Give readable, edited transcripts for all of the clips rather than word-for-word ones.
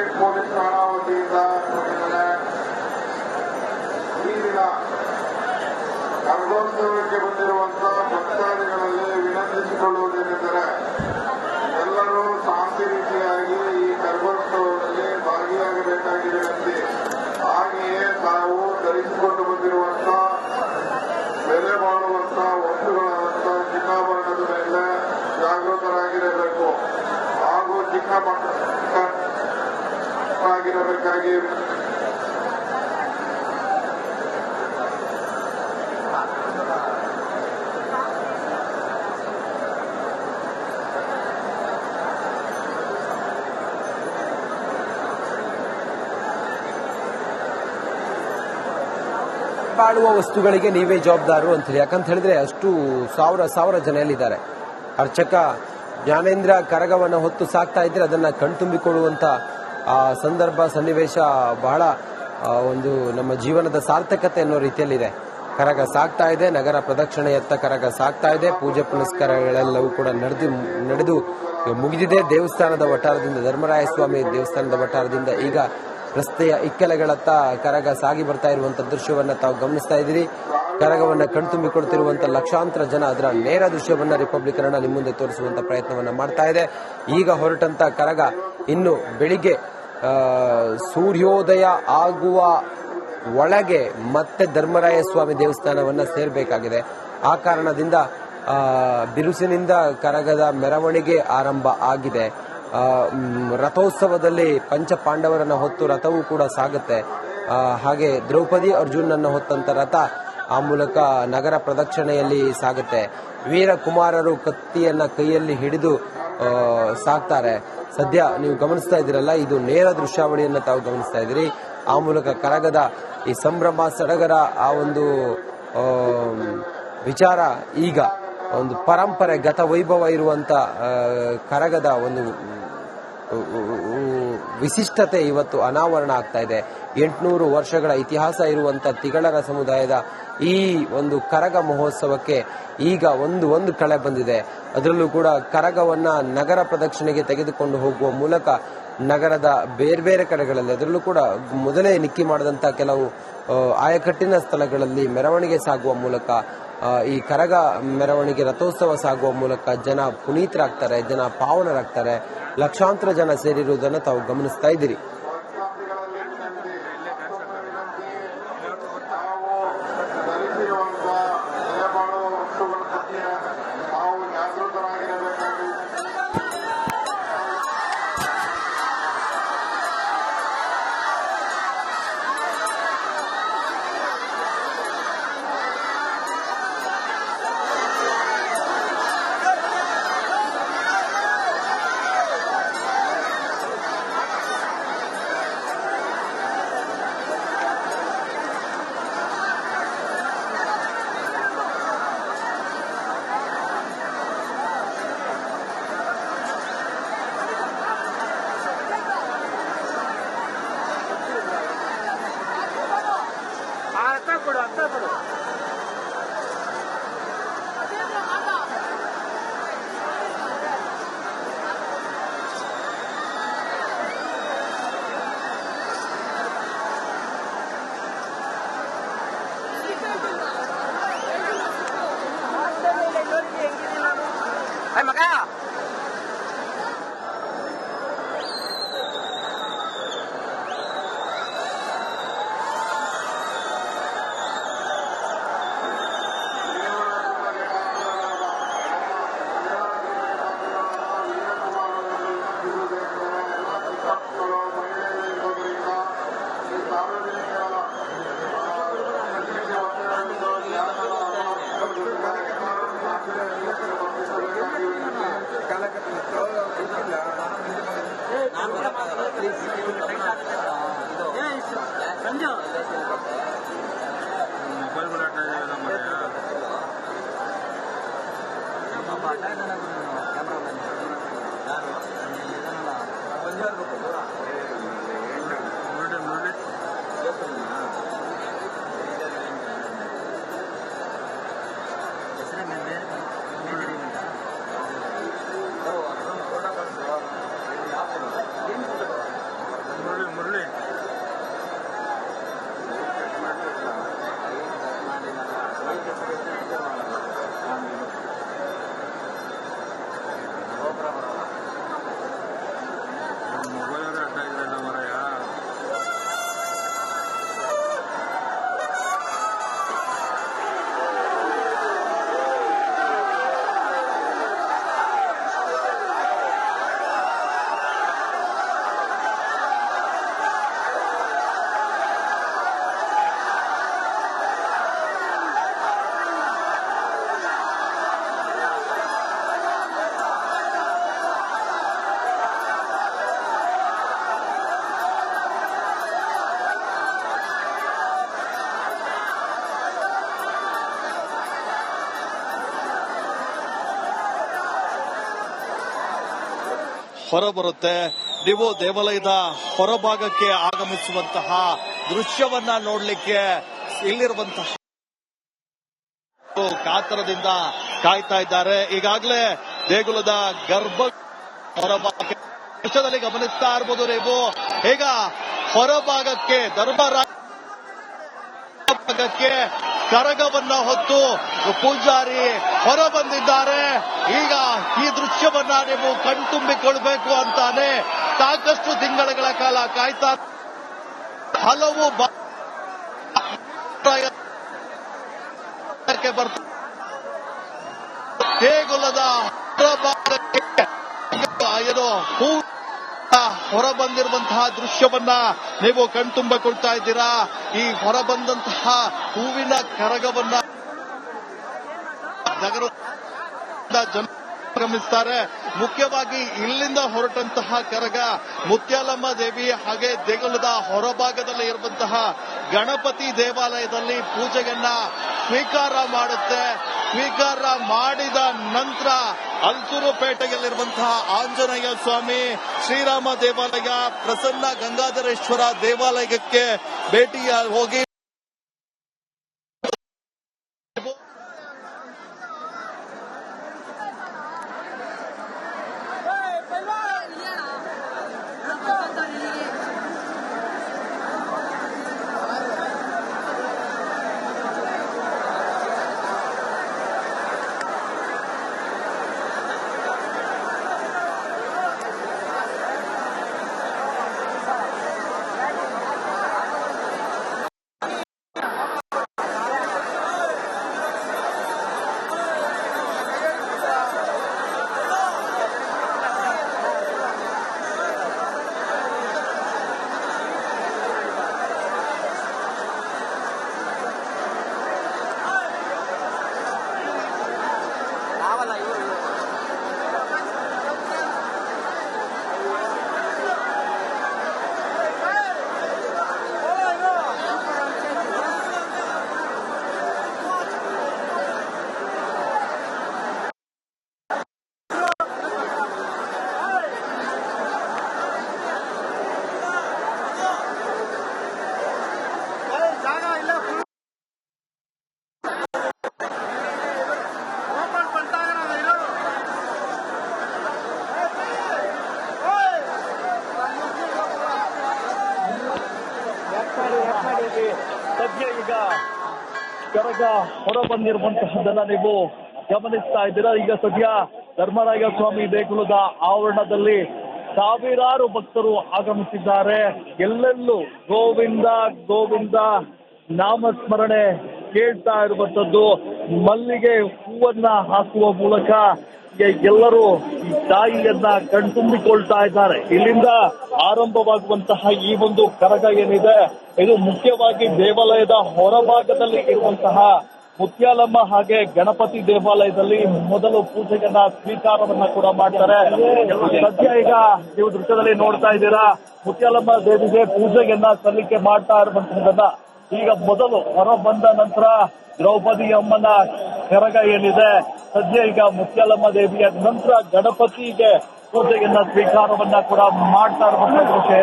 State police ಠಾಣಾ ವತಿಯಿಂದ ಈ ದಿನ ಕರಗೋತ್ಸವಕ್ಕೆ ಬಂದಿರುವಂತಹ ಭಕ್ತಾದಿಗಳಲ್ಲಿ ವಿನಂತಿಸಿಕೊಳ್ಳುವುದೇನೆಂದರೆ ಎಲ್ಲರೂ ಶಾಂತಿ ರೀತಿಯಾಗಿ ಈ ಕರಗೋತ್ಸವದಲ್ಲಿ ಭಾಗಿಯಾಗಬೇಕಾಗಿದೆ ಅಂತ ಹಾಗೆಯೇ ತಾವು ಧರಿಸಿಕೊಂಡು ಬಂದಿರುವಂತಹ ಬೆಲೆ ಬಾಳುವಂತಹ ವಸ್ತುಗಳಾದಂತಹ ಚಿನ್ನಾಭರಣದ ಮೇಲೆ ಜಾಗೃತರಾಗಿರಬೇಕು ಹಾಗೂ ಚಿಕ್ಕಮಕ್ಕಳಾಗಿರಬೇಕಾಗಿ ಬಾಳುವ ವಸ್ತುಗಳಿಗೆ ನೀವೇ ಜವಾಬ್ದಾರು ಅಂತ ಹೇಳಿ. ಯಾಕಂತ ಹೇಳಿದ್ರೆ ಅಷ್ಟು ಸಾವಿರ ಜನ ಇದ್ದಾರೆ. ಅರ್ಚಕ ಜ್ಞಾನೇಂದ್ರ ಕರಗವನ್ನು ಹೊತ್ತು ಸಾಕ್ತಾ ಇದ್ರೆ ಅದನ್ನ ಕಣ್ತುಂಬಿಕೊಳ್ಳುವಂತ ಸಂದರ್ಭ ಸನ್ನಿವೇಶ ಬಹಳ ಒಂದು ನಮ್ಮ ಜೀವನದ ಸಾರ್ಥಕತೆ ಅನ್ನೋ ರೀತಿಯಲ್ಲಿದೆ. ಕರಗ ಸಾಕ್ತಾ ಇದೆ, ನಗರ ಪ್ರದಕ್ಷಿಣೆಯತ್ತ ಕರಗ ಸಾಕ್ತಾ ಇದೆ. ಪೂಜೆ ಪುನಸ್ಕಾರಗಳೆಲ್ಲವೂ ಕೂಡ ನಡೆದು ಮುಗಿದಿದೆ. ದೇವಸ್ಥಾನದ ವಠಾರದಿಂದ, ಧರ್ಮರಾಯ ಸ್ವಾಮಿ ದೇವಸ್ಥಾನದ ವಠಾರದಿಂದ ಈಗ ರಸ್ತೆಯ ಇಕ್ಕೆಲೆಗಳತ್ತ ಕರಗ ಸಾಗಿ ಬರ್ತಾ ಇರುವಂತ ದೃಶ್ಯವನ್ನ ತಾವು ಗಮನಿಸ್ತಾ ಇದ್ದೀರಿ. ಕರಗವನ್ನ ಕಣ್ತುಂಬಿಕೊಳ್ತಿರುವಂತ ಲಕ್ಷಾಂತರ ಜನ ಅದರ ನೇರ ದೃಶ್ಯವನ್ನ ರಿಪಬ್ಲಿಕ್ ಕನ್ನಡ ನಿಮ್ಮ ಮುಂದೆ ತೋರಿಸುವಂತ ಪ್ರಯತ್ನವನ್ನ ಮಾಡ್ತಾ ಇದೆ. ಈಗ ಹೊರಟಂತ ಕರಗ ಇನ್ನು ಬೆಳಿಗ್ಗೆ ಸೂರ್ಯೋದಯ ಆಗುವ ಒಳಗೆ ಮತ್ತೆ ಧರ್ಮರಾಯ ಸ್ವಾಮಿ ದೇವಸ್ಥಾನವನ್ನ ಸೇರಬೇಕಾಗಿದೆ. ಆ ಕಾರಣದಿಂದ ಬಿರುಸಿನಿಂದ ಕರಗದ ಮೆರವಣಿಗೆ ಆರಂಭ ಆಗಿದೆ. ರಥೋತ್ಸವದಲ್ಲಿ ಪಂಚ ಪಾಂಡವರನ್ನ ಹೊತ್ತು ರಥವೂ ಕೂಡ ಸಾಗುತ್ತೆ. ಹಾಗೆ ದ್ರೌಪದಿ ಅರ್ಜುನನ್ನ ಹೊತ್ತಂತ ರಥ ಆ ಮೂಲಕ ನಗರ ಪ್ರದಕ್ಷಿಣೆಯಲ್ಲಿ ಸಾಗುತ್ತೆ. ವೀರಕುಮಾರರು ಕತ್ತಿಯನ್ನ ಕೈಯಲ್ಲಿ ಹಿಡಿದು ಸಾಕ್ತಾರೆ. ಸದ್ಯ ನೀವು ಗಮನಿಸ್ತಾ ಇದ್ದೀರಲ್ಲ, ಇದು ನೇರ ದೃಶ್ಯಾವಳಿಯನ್ನ ತಾವು ಗಮನಿಸ್ತಾ ಇದ್ದೀರಿ. ಆ ಮೂಲಕ ಕರಗದ ಈ ಸಂಭ್ರಮ ಸಡಗರ ಆ ಒಂದು ವಿಚಾರ ಈಗ ಒಂದು ಪರಂಪರೆ ಗತ ವೈಭವ ಇರುವಂತ ಕರಗದ ಒಂದು ವಿಶಿಷ್ಟತೆ ಇವತ್ತು ಅನಾವರಣ ಆಗ್ತಾ ಇದೆ. 800 ವರ್ಷಗಳ ಇತಿಹಾಸ ಇರುವಂತ ತಿಗಳರ ಸಮುದಾಯದ ಈ ಒಂದು ಕರಗ ಮಹೋತ್ಸವಕ್ಕೆ ಈಗ ಒಂದು ಕಳೆ ಬಂದಿದೆ. ಅದರಲ್ಲೂ ಕೂಡ ಕರಗವನ್ನ ನಗರ ಪ್ರದಕ್ಷಿಣೆಗೆ ತೆಗೆದುಕೊಂಡು ಹೋಗುವ ಮೂಲಕ ನಗರದ ಬೇರೆ ಕಡೆಗಳಲ್ಲಿ, ಅದರಲ್ಲೂ ಕೂಡ ಮೊದಲೇ ನಿಕ್ಕಿ ಮಾಡಿದಂತ ಕೆಲವು ಆಯಕಟ್ಟಿನ ಸ್ಥಳಗಳಲ್ಲಿ ಮೆರವಣಿಗೆ ಸಾಗುವ ಮೂಲಕ, ಈ ಕರಗ ಮೆರವಣಿಗೆ ರಥೋತ್ಸವ ಸಾಗುವ ಮೂಲಕ ಜನ ಪುನೀತರಾಗ್ತಾರೆ, ಜನ ಪಾವನರಾಗ್ತಾರೆ. ಲಕ್ಷಾಂತರ ಜನ ಸೇರಿರುವುದನ್ನು ತಾವು ಗಮನಿಸ್ತಾ ಇದ್ದೀರಿ. ಹೊರಬರುತ್ತೆ. ನೀವು ದೇವಾಲಯದ ಹೊರಭಾಗಕ್ಕೆ ಆಗಮಿಸುವಂತಹ ದೃಶ್ಯವನ್ನ ನೋಡ್ಲಿಕ್ಕೆ ಇಲ್ಲಿರುವಂತಹ ಕಾತರದಿಂದ ಕಾಯ್ತಾ ಇದ್ದಾರೆ. ಈಗಾಗಲೇ ದೇಗುಲದ ಗರ್ಭ ಹೊರಭಾಗಕ್ಕೆ ದೃಶ್ಯದಲ್ಲಿ ಗಮನಿಸ್ತಾ ಇರಬಹುದು ನೀವು. ಈಗ ಹೊರಭಾಗಕ್ಕೆ ಭಾಗಕ್ಕೆ ಕರಗವನ್ನ ಹೊತ್ತು ಪೂಜಾರಿ ಹೊರ ಬಂದಿದ್ದಾರೆ. ಈಗ ಈ ದೃಶ್ಯವನ್ನ ನೀವು ಕಣ್ತುಂಬಿಕೊಳ್ಬೇಕು ಅಂತಾನೆ ಸಾಕಷ್ಟು ತಿಂಗಳುಗಳ ಕಾಲ ಕಾಯ್ತಾ ಹಲವು ದೇಗುಲದ ಹೊರಭಾಗಕ್ಕೆ ಹೊರ ಬಂದಿರುವಂತಹ ದೃಶ್ಯವನ್ನ ನೀವು ಕಣ್ತುಂಬಿಕೊಳ್ತಾ ಇದ್ದೀರಾ. ಈ ಹೊರಬಂದಂತಹ ಹೂವಿನ ಕರಗವನ್ನ ನಗರದ ಜನ ಗಮನಿಸ್ತಾರೆ. ಮುಖ್ಯವಾಗಿ ಇಲ್ಲಿಂದ ಹೊರಟಂತಹ ಕರಗ ಮುತ್ಯಾಲಮ್ಮ ದೇವಿ ಹಾಗೆ ದೇಗುಲದ ಹೊರಭಾಗದಲ್ಲಿ ಇರುವಂತಹ ಗಣಪತಿ ದೇವಾಲಯದಲ್ಲಿ ಪೂಜೆಯನ್ನ ಸ್ವೀಕಾರ ಮಾಡುತ್ತೆ. ಸ್ವೀಕಾರ ಮಾಡಿದ ನಂತರ ಅಲ್ಸೂರುಪೇಟೆಯಲ್ಲಿರುವಂತಹ ಆಂಜನೇಯ ಸ್ವಾಮಿ, ಶ್ರೀರಾಮ ದೇವಾಲಯ, ಪ್ರಸನ್ನ ಗಂಗಾಧರೇಶ್ವರ ದೇವಾಲಯಕ್ಕೆ ಭೇಟಿ ಹೋಗಿ ಸದ್ಯ ಈಗ ಕರಗ ಹೊರ ಬಂದಿರುವಂತಹದ್ದನ್ನ ನೀವು ಗಮನಿಸ್ತಾ ಇದ್ದೀರಾ. ಈಗ ಸದ್ಯ ಧರ್ಮರಾಯ ಸ್ವಾಮಿ ದೇಗುಲದ ಆವರಣದಲ್ಲಿ ಸಾವಿರಾರು ಭಕ್ತರು ಆಗಮಿಸಿದ್ದಾರೆ. ಎಲ್ಲೆಲ್ಲೂ ಗೋವಿಂದ ಗೋವಿಂದ ನಾಮಸ್ಮರಣೆ ಕೇಳ್ತಾ ಇರುವಂತದ್ದು. ಮಲ್ಲಿಗೆ ಹೂವನ್ನ ಹಾಕುವ ಮೂಲಕ ಎಲ್ಲರೂ ಈ ತಾಯಿಯನ್ನ ಕಣ್ತುಂಬಿಕೊಳ್ತಾ ಇದ್ದಾರೆ. ಇಲ್ಲಿಂದ ಆರಂಭವಾಗುವಂತಹ ಈ ಒಂದು ಕರಗ ಏನಿದೆ ಇದು ಮುಖ್ಯವಾಗಿ ದೇವಾಲಯದ ಹೊರಭಾಗದಲ್ಲಿ ಇರುವಂತಹ ಮುತ್ಯಾಲಮ್ಮ ಹಾಗೆ ಗಣಪತಿ ದೇವಾಲಯದಲ್ಲಿ ಮೊದಲು ಪೂಜೆಯನ್ನ ಸ್ವೀಕಾರವನ್ನ ಕೂಡ ಮಾಡ್ತಾರೆ. ಸದ್ಯ ಈಗ ನೀವು ದೃಶ್ಯದಲ್ಲಿ ನೋಡ್ತಾ ಇದ್ದೀರಾ, ಮುತ್ಯಾಲಮ್ಮ ದೇವಿಗೆ ಪೂಜೆಯನ್ನ ಸಲ್ಲಿಕೆ ಮಾಡ್ತಾ ಇರುವಂತಹದನ್ನ ಈಗ ಮೊದಲು ಹೊರ ಬಂದ ನಂತರ ದ್ರೌಪದಿ ಅಮ್ಮನ ಕರಗ ಏನಿದೆ ಸದ್ಯ ಈಗ ಮುತ್ಯಾಲಮ್ಮ ದೇವಿಯ ನಂತರ ಗಣಪತಿಗೆ ಪೂಜೆಯನ್ನ ಸ್ವೀಕಾರವನ್ನ ಕೂಡ ಮಾಡ್ತಾ ಇರುವಂತಹ ದೃಶ್ಯ.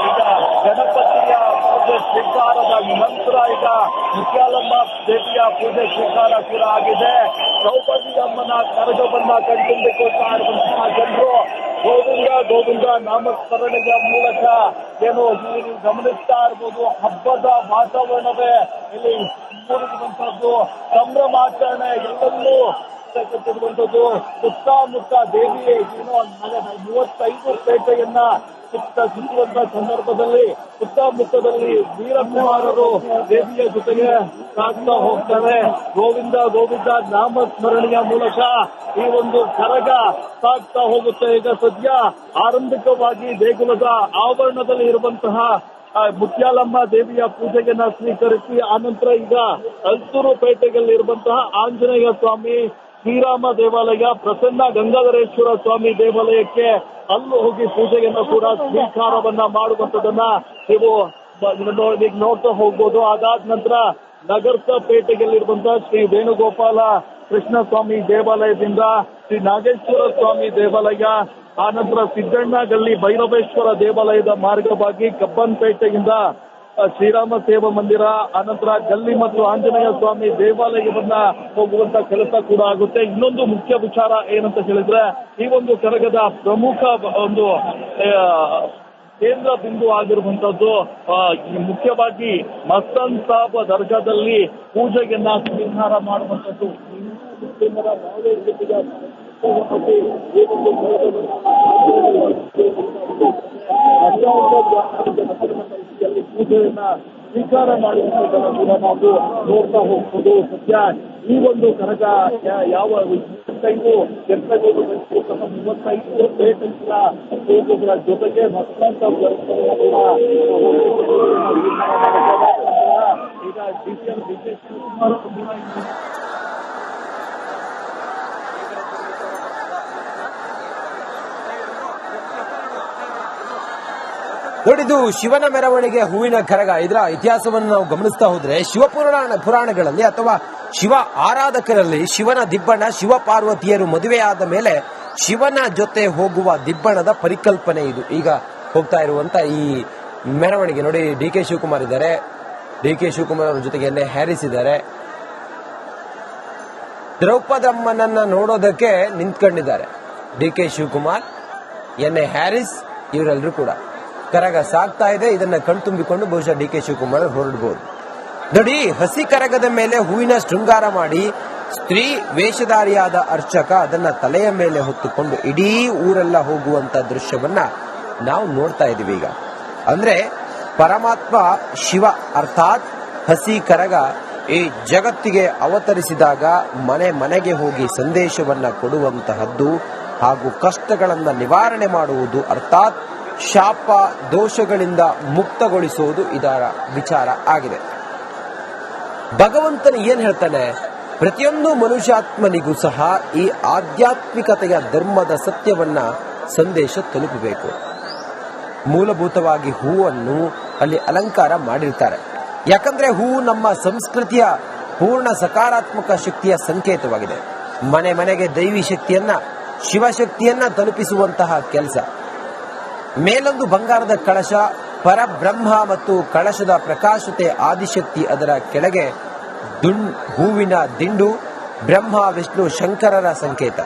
ಈಗ ಗಣಪತಿಯ ಪೂಜೆ ಸ್ವೀಕಾರದ ನಂತರ ಈಗ ಮುತ್ಯಾಲಮ್ಮ ದೇವಿಯ ಪೂಜೆ ಸ್ವೀಕಾರ ಕೂಡ ಆಗಿದೆ. ದ್ರೌಪದಿ ಅಮ್ಮನ ಕರಗವನ್ನ ಕಣ್ತುಂಬಿಕೊಳ್ತಾ ಇರುವಂತಹ ಜನರು ಗೋವಿಂದ ಗೋವಿಂದ ನಾಮಸ್ಮರಣೆಯ ಮೂಲಕ ಏನು ಇಲ್ಲಿ ಗಮನಿಸ್ತಾ ಇರ್ಬೋದು. ಹಬ್ಬದ ವಾತಾವರಣವೇ ಇಲ್ಲಿ ಮೂಡಿರುವಂತದ್ದು, ಸಂಭ್ರಮಾಚರಣೆ ಎಲ್ಲೆಲ್ಲೂ ಕಟ್ಟಿರುವಂತದ್ದು. ಸುತ್ತಮುತ್ತ ದೇವಿ ಏನೋ 35 ಪೇಟೆಯನ್ನ ಸುತ್ತುವಂತಹ ಸಂದರ್ಭದಲ್ಲಿ ಸುತ್ತಮುತ್ತದಲ್ಲಿ ವೀರಕುಮಾರರು ದೇವಿಯ ಜೊತೆಗೆ ಸಾಗ್ತಾ ಹೋಗ್ತಾರೆ. ಗೋವಿಂದ ಗೋವಿಂದ ನಾಮಸ್ಮರಣೆಯ ಮೂಲಕ ಈ ಒಂದು ಕರಗ ಸಾಗ್ತಾ ಹೋಗುತ್ತೆ. ಈಗ ಸದ್ಯ ಆರಂಭಿಕವಾಗಿ ದೇಗುಲದ ಆವರಣದಲ್ಲಿ ಇರುವಂತಹ ಮುತ್ಯಾಲಮ್ಮ ದೇವಿಯ ಪೂಜೆಯನ್ನ ಸ್ವೀಕರಿಸಿ ಆನಂತರ ಈಗ ಅಲ್ಸೂರುಪೇಟೆಯಲ್ಲಿರುವಂತಹ ಆಂಜನೇಯ ಸ್ವಾಮಿ, ಶ್ರೀರಾಮ ದೇವಾಲಯ, ಪ್ರಸನ್ನ ಗಂಗಾಧರೇಶ್ವರ ಸ್ವಾಮಿ ದೇವಾಲಯಕ್ಕೆ ಅಲ್ಲೂ ಹೋಗಿ ಪೂಜೆಯನ್ನ ಕೂಡ ಸ್ವೀಕಾರವನ್ನ ಮಾಡುವಂತದನ್ನ ನೀವು ನೋಡ್ತಾ ಹೋಗ್ಬೋದು. ಅದಾದ ನಂತರ ನಗರಪೇಟೆಯಲ್ಲಿರುವಂತಹ ಶ್ರೀ ವೇಣುಗೋಪಾಲ ಕೃಷ್ಣ ಸ್ವಾಮಿ ದೇವಾಲಯದಿಂದ ಶ್ರೀ ನಾಗೇಶ್ವರ ಸ್ವಾಮಿ ದೇವಾಲಯ, ಆನಂತರ ಸಿದ್ದಣ್ಣಗಲ್ಲಿ ಭೈರವೇಶ್ವರ ದೇವಾಲಯದ ಮಾರ್ಗವಾಗಿ ಕಬ್ಬನ್ಪೇಟೆಯಿಂದ ಶ್ರೀರಾಮ ಸೇವಾ ಮಂದಿರ, ಆನಂತರ ಗಲ್ಲಿ ಮತ್ತು ಆಂಜನೇಯ ಸ್ವಾಮಿ ದೇವಾಲಯವನ್ನ ಹೋಗುವಂತ ಕೆಲಸ ಕೂಡ ಆಗುತ್ತೆ. ಇನ್ನೊಂದು ಮುಖ್ಯ ವಿಚಾರ ಏನಂತ ಹೇಳಿದ್ರೆ, ಈ ಒಂದು ಕರಗದ ಪ್ರಮುಖ ಒಂದು ಕೇಂದ್ರ ಬಿಂದು ಆಗಿರುವಂತದ್ದು ಮುಖ್ಯವಾಗಿ ಮಸ್ತನ್ ಸಾಬ್ ದರ್ಗಾದಲ್ಲಿ ಪೂಜೆಯನ್ನ ಸ್ವೀಕಾರ ಮಾಡುವಂತದ್ದು. ಪೂಜೆಯನ್ನ ಸ್ವೀಕಾರ ಮಾಡುವಂಥದ್ದನ್ನು ಕೂಡ ನಾವು ನೋಡ್ತಾ ಹೋಗ್ಬೋದು. ಸದ್ಯ ಈ ಒಂದು ಕರಗ ಯಾವ 35 ಪೇಟೆಗಳ ಹೋಗುವುದರ ಜೊತೆಗೆ ಮತ್ತೊಂದು ಈಗ ಡಿಸಿಎಂ ಶಿವಕುಮಾರ್ ನೋಡಿದ್ದು ಶಿವನ ಮೆರವಣಿಗೆ ಹೂವಿನ ಕರಗ. ಇದರ ಇತಿಹಾಸವನ್ನು ನಾವು ಗಮನಿಸ್ತಾ ಹೋದ್ರೆ ಪುರಾಣಗಳಲ್ಲಿ ಅಥವಾ ಶಿವ ಆರಾಧಕರಲ್ಲಿ ಶಿವನ ದಿಬ್ಬಣ, ಶಿವ ಪಾರ್ವತಿಯರು ಮದುವೆಯಾದ ಮೇಲೆ ಶಿವನ ಜೊತೆ ಹೋಗುವ ದಿಬ್ಬಣದ ಪರಿಕಲ್ಪನೆ ಇದು. ಈಗ ಹೋಗ್ತಾ ಇರುವಂತ ಈ ಮೆರವಣಿಗೆ ನೋಡಿ, ಡಿ ಕೆ ಶಿವಕುಮಾರ್ ಇದ್ದಾರೆ, ಡಿ ಕೆ ಶಿವಕುಮಾರ್ ಅವರ ಜೊತೆಗೆ ಎನ್ ಎ ಹ್ಯಾರಿಸ್ ಇದ್ದಾರೆ. ದ್ರೌಪದಮ್ಮನನ್ನ ನೋಡೋದಕ್ಕೆ ನಿಂತ್ಕೊಂಡಿದ್ದಾರೆ D K Shivakumar, N A Haris, ಇವರೆಲ್ಲರೂ ಕೂಡ. ಕರಗ ಸಾಗ್ತಾ ಇದೆ, ಇದನ್ನ ಕಣ್ತುಂಬಿಕೊಂಡು ಬಹುಶಃ ಡಿ ಕೆ ಶಿವಕುಮಾರ್ ಹೊರಡಬಹುದು. ನೋಡಿ, ಹಸಿ ಕರಗದ ಮೇಲೆ ಹೂವಿನ ಶೃಂಗಾರ ಮಾಡಿ ಸ್ತ್ರೀ ವೇಷಧಾರಿಯಾದ ಅರ್ಚಕ ಅದನ್ನ ತಲೆಯ ಮೇಲೆ ಹೊತ್ತುಕೊಂಡು ಇಡೀ ಊರೆಲ್ಲ ಹೋಗುವಂತ ದೃಶ್ಯವನ್ನ ನಾವು ನೋಡ್ತಾ ಇದೀವಿ ಈಗ. ಅಂದ್ರೆ ಪರಮಾತ್ಮ ಶಿವ ಅರ್ಥಾತ್ ಹಸಿ ಕರಗ ಈ ಜಗತ್ತಿಗೆ ಅವತರಿಸಿದಾಗ ಮನೆ ಮನೆಗೆ ಹೋಗಿ ಸಂದೇಶವನ್ನ ಕೊಡುವಂತಹದ್ದು ಹಾಗೂ ಕಷ್ಟಗಳನ್ನ ನಿವಾರಣೆ ಮಾಡುವುದು ಅರ್ಥಾತ್ ಶಾಪ ದೋಷಗಳಿಂದ ಮುಕ್ತಗೊಳಿಸುವುದು ಇದರ ವಿಚಾರ ಆಗಿದೆ. ಭಗವಂತನು ಏನ್ ಹೇಳ್ತಾನೆ, ಪ್ರತಿಯೊಂದು ಮನುಷ್ಯಾತ್ಮನಿಗೂ ಸಹ ಈ ಆಧ್ಯಾತ್ಮಿಕತೆಯ ಧರ್ಮದ ಸತ್ಯವನ್ನ ಸಂದೇಶ ತಲುಪಬೇಕು. ಮೂಲಭೂತವಾಗಿ ಹೂವನ್ನು ಅಲ್ಲಿ ಅಲಂಕಾರ ಮಾಡಿರ್ತಾರೆ. ಯಾಕಂದ್ರೆ ಹೂವು ನಮ್ಮ ಸಂಸ್ಕೃತಿಯ ಪೂರ್ಣ ಸಕಾರಾತ್ಮಕ ಶಕ್ತಿಯ ಸಂಕೇತವಾಗಿದೆ. ಮನೆ ಮನೆಗೆ ದೈವಿ ಶಕ್ತಿಯನ್ನ, ಶಿವಶಕ್ತಿಯನ್ನ ತಲುಪಿಸುವಂತಹ ಕೆಲಸ. ಮೇಲೊಂದು ಬಂಗಾರದ ಕಳಶ, ಪರಬ್ರಹ್ಮ ಮತ್ತು ಕಳಶದ ಪ್ರಕಾಶತೆ ಆದಿಶಕ್ತಿ, ಅದರ ಕೆಳಗೆ ಹೂವಿನ ದಿಂಡು ಬ್ರಹ್ಮ ವಿಷ್ಣು ಶಂಕರರ ಸಂಕೇತ.